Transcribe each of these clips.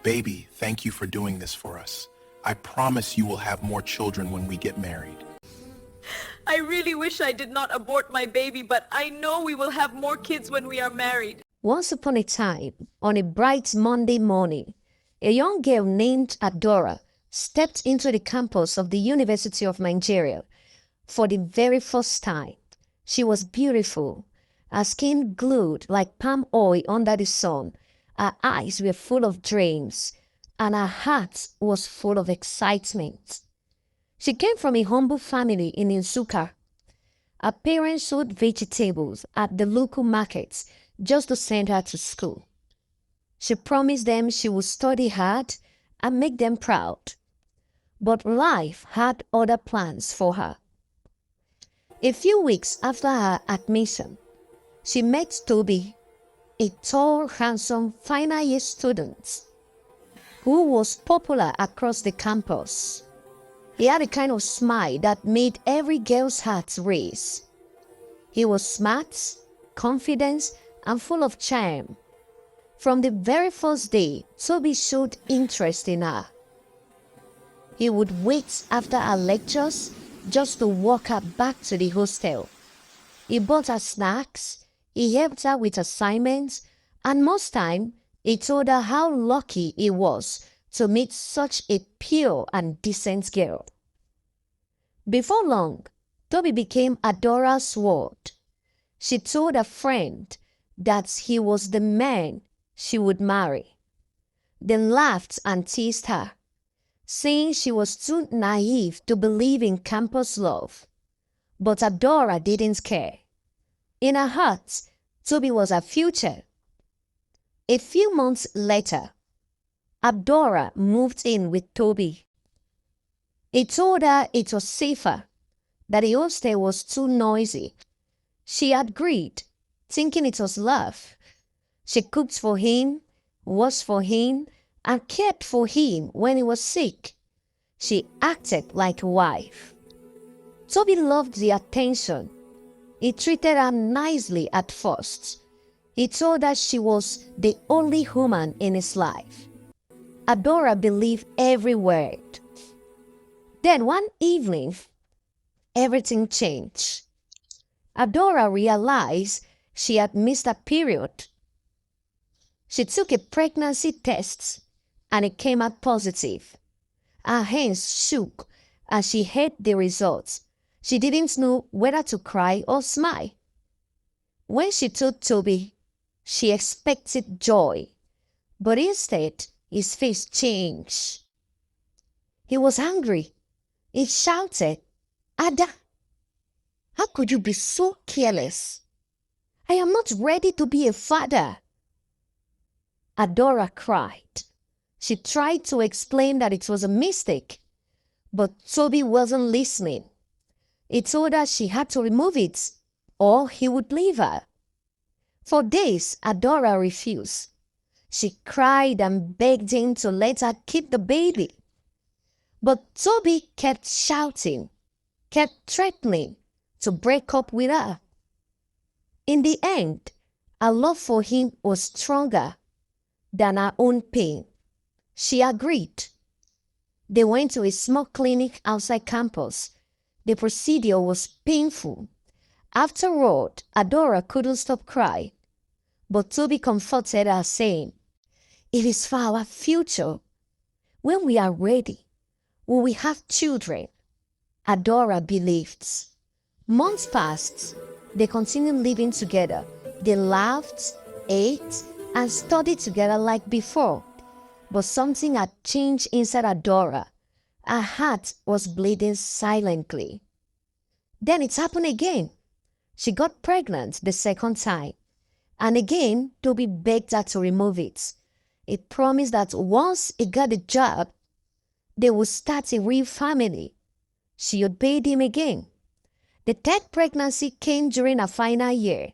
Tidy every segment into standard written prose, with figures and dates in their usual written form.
Baby, thank you for doing this for us. I promise you will have more children when we get married. I really wish I did not abort my baby, but I know we will have more kids when we are married. Once upon a time, on a bright Monday morning, a young girl named Adaora stepped into the campus of the University of Nigeria for the very first time. She was beautiful, her skin glowed like palm oil under the sun, her eyes were full of dreams, and her heart was full of excitement. She came from a humble family in Nsukka. Her parents sold vegetables at the local markets just to send her to school. She promised them she would study hard and make them proud. But life had other plans for her. A few weeks after her admission, she met Toby, a tall, handsome final year student who was popular across the campus. He had a kind of smile that made every girl's heart race. He was smart, confident, and full of charm. From the very first day, Toby showed interest in her. He would wait after her lectures just to walk her back to the hostel. He bought her snacks, he helped her with assignments, and most time, he told her how lucky he was to meet such a pure and decent girl. Before long, Toby became Adora's ward. She told a friend that he was the man she would marry, then laughed and teased her, saying she was too naive to believe in campus love. But Adaora didn't care. In her heart, Toby was her future. A few months later, Adaora moved in with Toby. He told her it was safer, that the hostel was too noisy. She agreed, thinking it was love. She cooked for him, washed for him, and cared for him when he was sick. She acted like a wife. Toby loved the attention. He treated her nicely at first. He told her she was the only woman in his life. Adaora believed every word. Then one evening, everything changed. Adaora realized she had missed a period. She took a pregnancy test and it came out positive. Her hands shook as she heard the results. She didn't know whether to cry or smile. When she told Toby, she expected joy, but instead his face changed. He was angry. He shouted, "Ada, how could you be so careless? I am not ready to be a father." Adaora cried. She tried to explain that it was a mistake, but Toby wasn't listening. He told her she had to remove it or he would leave her. For days, Adaora refused. She cried and begged him to let her keep the baby. But Toby kept shouting, kept threatening to break up with her. In the end, her love for him was stronger than her own pain. She agreed. They went to a small clinic outside campus. The procedure was painful. Afterward, Adaora couldn't stop crying. But Toby comforted her, saying, "It is for our future. When we are ready, we will have children." Adaora believed. Months passed. They continued living together. They laughed, ate, and studied together like before. But something had changed inside Adaora. Her heart was bleeding silently. Then it happened again. She got pregnant the second time. And again, Toby begged her to remove it. He promised that once he got the job, they would start a real family. She obeyed him again. The third pregnancy came during her final year.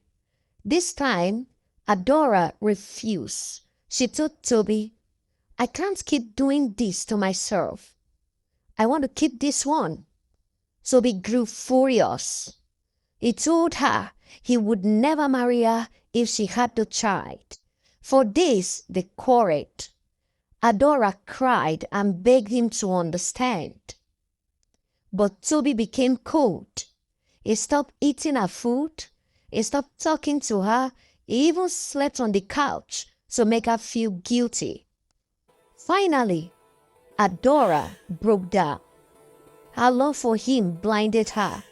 This time, Adaora refused. She told Toby, "I can't keep doing this to myself. I want to keep this one." Toby grew furious. He told her he would never marry her if she had the child. For days, they quarreled. Adaora cried and begged him to understand. But Toby became cold. He stopped eating her food. He stopped talking to her. He even slept on the couch to make her feel guilty. Finally, Adaora broke down. Her love for him blinded her.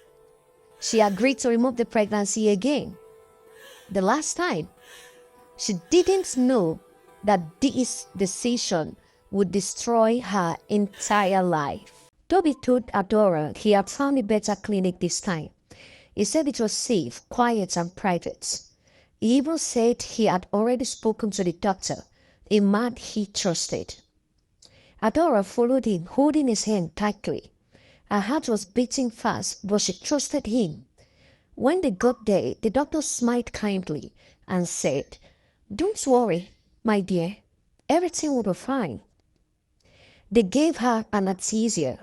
She agreed to remove the pregnancy again. The last time, she didn't know that this decision would destroy her entire life. Toby told Adaora he had found a better clinic this time. He said it was safe, quiet, and private. He even said he had already spoken to the doctor, a man he trusted. Adaora followed him, holding his hand tightly. Her heart was beating fast, but she trusted him. When they got there, the doctor smiled kindly and said, "Don't worry, my dear. Everything will be fine." They gave her anesthesia.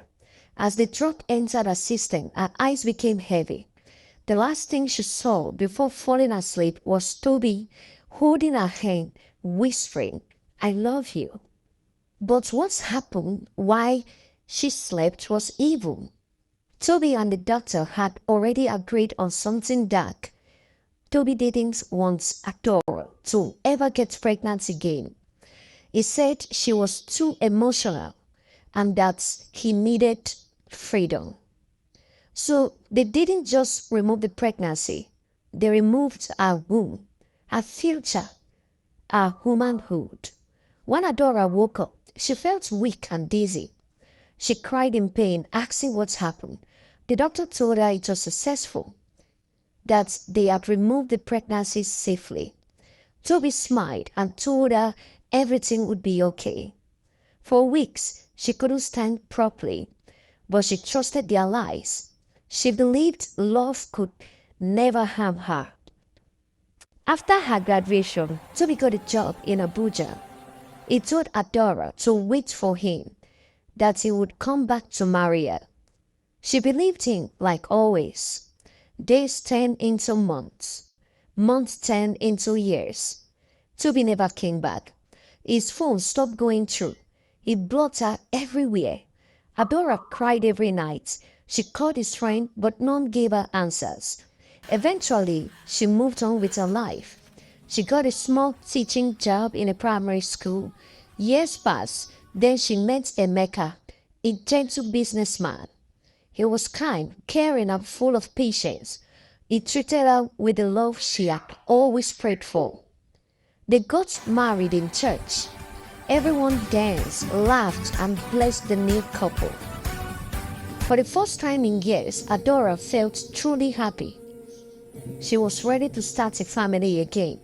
As the drug entered her system, her eyes became heavy. The last thing she saw before falling asleep was Toby holding her hand, whispering, "I love you." But what happened while she slept was evil. Toby and the doctor had already agreed on something dark. Toby didn't want Adaora to ever get pregnant again. He said she was too emotional and that he needed freedom. So they didn't just remove the pregnancy. They removed her womb, her future, her womanhood. When Adaora woke up, she felt weak and dizzy. She cried in pain, asking what happened. The doctor told her it was successful, that they had removed the pregnancy safely. Toby smiled and told her everything would be okay. For weeks, she couldn't stand properly, but she trusted their lies. She believed love could never harm her. After her graduation, Toby got a job in Abuja. He told Adaora to wait for him, that he would come back to marry her. She believed him like always. Days turned into months. Months turned into years. Toby never came back. His phone stopped going through. He blocked her everywhere. Adaora cried every night. She called his friend, but none gave her answers. Eventually, she moved on with her life. She got a small teaching job in a primary school. Years passed. Then she met Emeka, a gentle businessman. He was kind, caring, and full of patience. He treated her with the love she had always prayed for. They got married in church. Everyone danced, laughed, and blessed the new couple. For the first time in years, Adaora felt truly happy. She was ready to start a family again.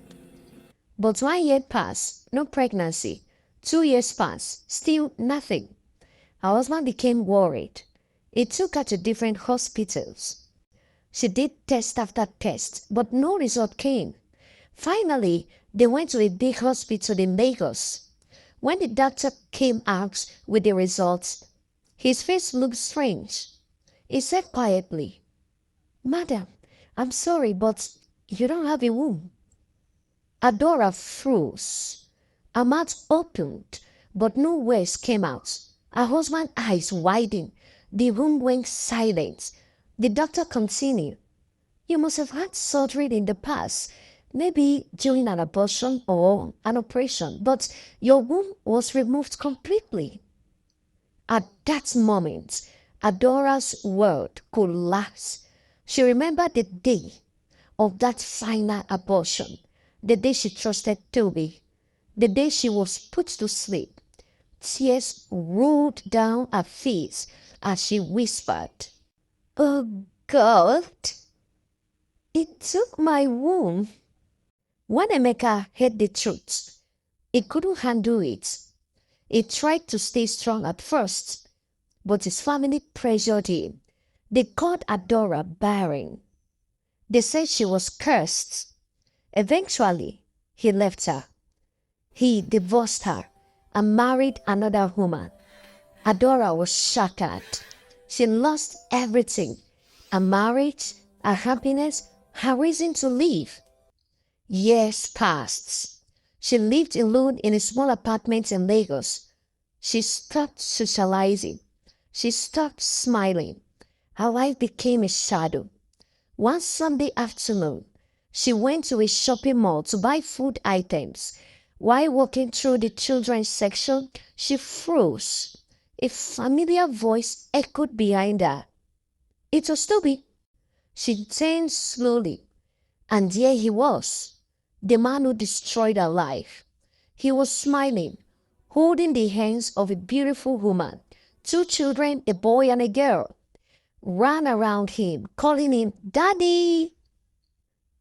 But 1 year passed, no pregnancy. 2 years passed, still nothing. Her husband became worried. He took her to different hospitals. She did test after test, but no result came. Finally, they went to a big hospital in Lagos. When the doctor came out with the results, his face looked strange. He said quietly, "Madam, I'm sorry, but you don't have a womb." Adaora froze. Her mouth opened, but no words came out. Her husband's eyes widened. The room went silent. The doctor continued, "You must have had surgery in the past, maybe during an abortion or an operation, but your womb was removed completely." At that moment, Adaora's world collapsed. She remembered the day of that final abortion, the day she trusted Toby, the day she was put to sleep. Tears rolled down her face as she whispered, "Oh God, it took my womb." When Emeka heard the truth, he couldn't handle it. He tried to stay strong at first, but his family pressured him. They called Adaora barren. They said she was cursed. Eventually, he left her. He divorced her and married another woman. Adaora was shattered. She lost everything: her marriage, her happiness, her reason to live. Years passed. She lived alone in a small apartment in Lagos. She stopped socializing. She stopped smiling. Her life became a shadow. One Sunday afternoon, she went to a shopping mall to buy food items. While walking through the children's section, she froze. A familiar voice echoed behind her. It was Toby. She turned slowly, and there he was, the man who destroyed her life. He was smiling, holding the hands of a beautiful woman. Two children, a boy and a girl, ran around him, calling him Daddy.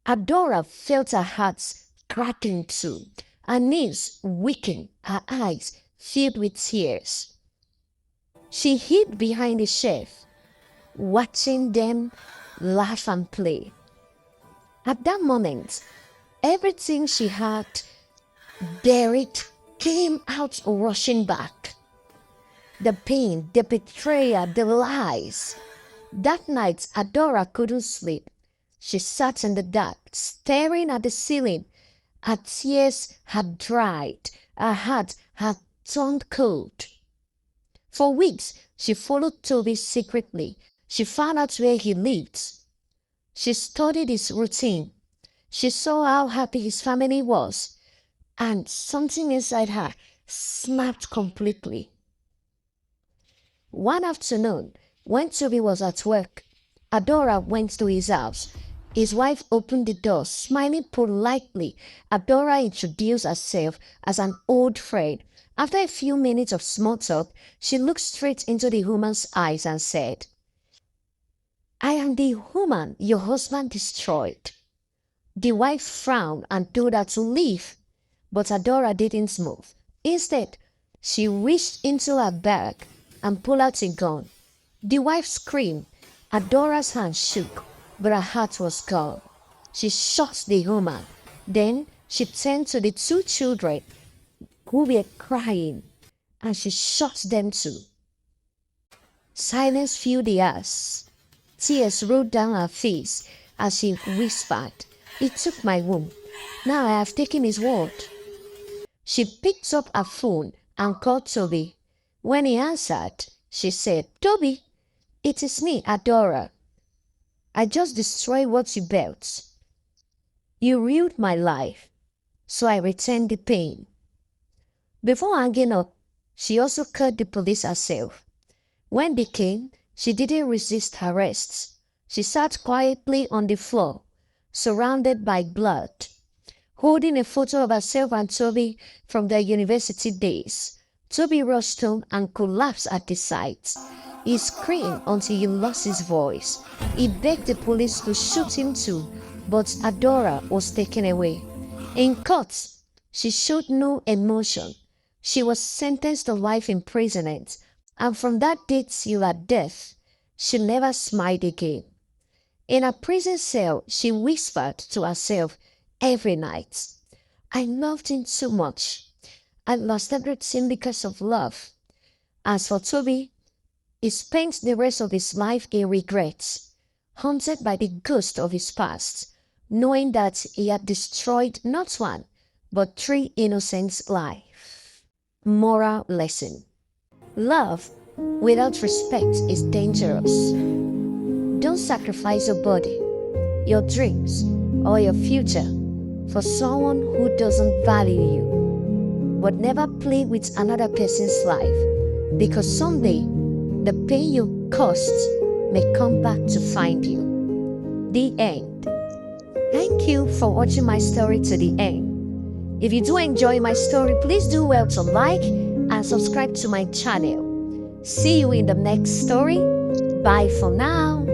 Adaora felt her heart cracking too, her knees weakened, her eyes filled with tears. She hid behind a shelf, watching them laugh and play. At that moment, everything she had buried came out rushing back. The pain, the betrayal, the lies. That night, Adaora couldn't sleep. She sat in the dark, staring at the ceiling. Her tears had dried. Her heart had turned cold. For weeks, she followed Toby secretly. She found out where he lived. She studied his routine. She saw how happy his family was. And something inside her snapped completely. One afternoon, when Toby was at work, Adaora went to his house. His wife opened the door, smiling politely. Adaora introduced herself as an old friend. After a few minutes of small talk, she looked straight into the woman's eyes and said, I am the woman your husband destroyed. The wife frowned and told her to leave, but Adaora didn't move. Instead, she reached into her bag and pulled out a gun. The wife screamed. Adora's hand shook, but her heart was gone. She shot the woman. Then she turned to the two children who were crying, and she shot them too. Silence filled the house. Tears rolled down her face as she whispered, He took my womb. Now I have taken his word. She picked up her phone and called Toby. When he answered, she said, Toby, it is me, Adaora. I just destroyed what you built. You ruined my life, so I returned the pain. Before hanging up, she also called the police herself. When they came, she didn't resist arrest. She sat quietly on the floor, surrounded by blood, holding a photo of herself and Toby from their university days. Toby rushed home and collapsed at the sight. He screamed until he lost his voice. He begged the police to shoot him too, but Adaora was taken away. In court, she showed no emotion. She was sentenced to life imprisonment, and from that date till her death, she never smiled again. In her prison cell, she whispered to herself every night, I loved him too much. I lost everything because of love. As for Toby, he spent the rest of his life in regrets, haunted by the ghost of his past, knowing that he had destroyed not one, but 3 innocent lives. Moral lesson. Love without respect is dangerous. Don't sacrifice your body, your dreams, or your future for someone who doesn't value you. But never play with another person's life, because someday the pain you caused may come back to find you. The end. Thank you for watching my story to the end. If you do enjoy my story, please do well to like and subscribe to my channel. See you in the next story. Bye for now.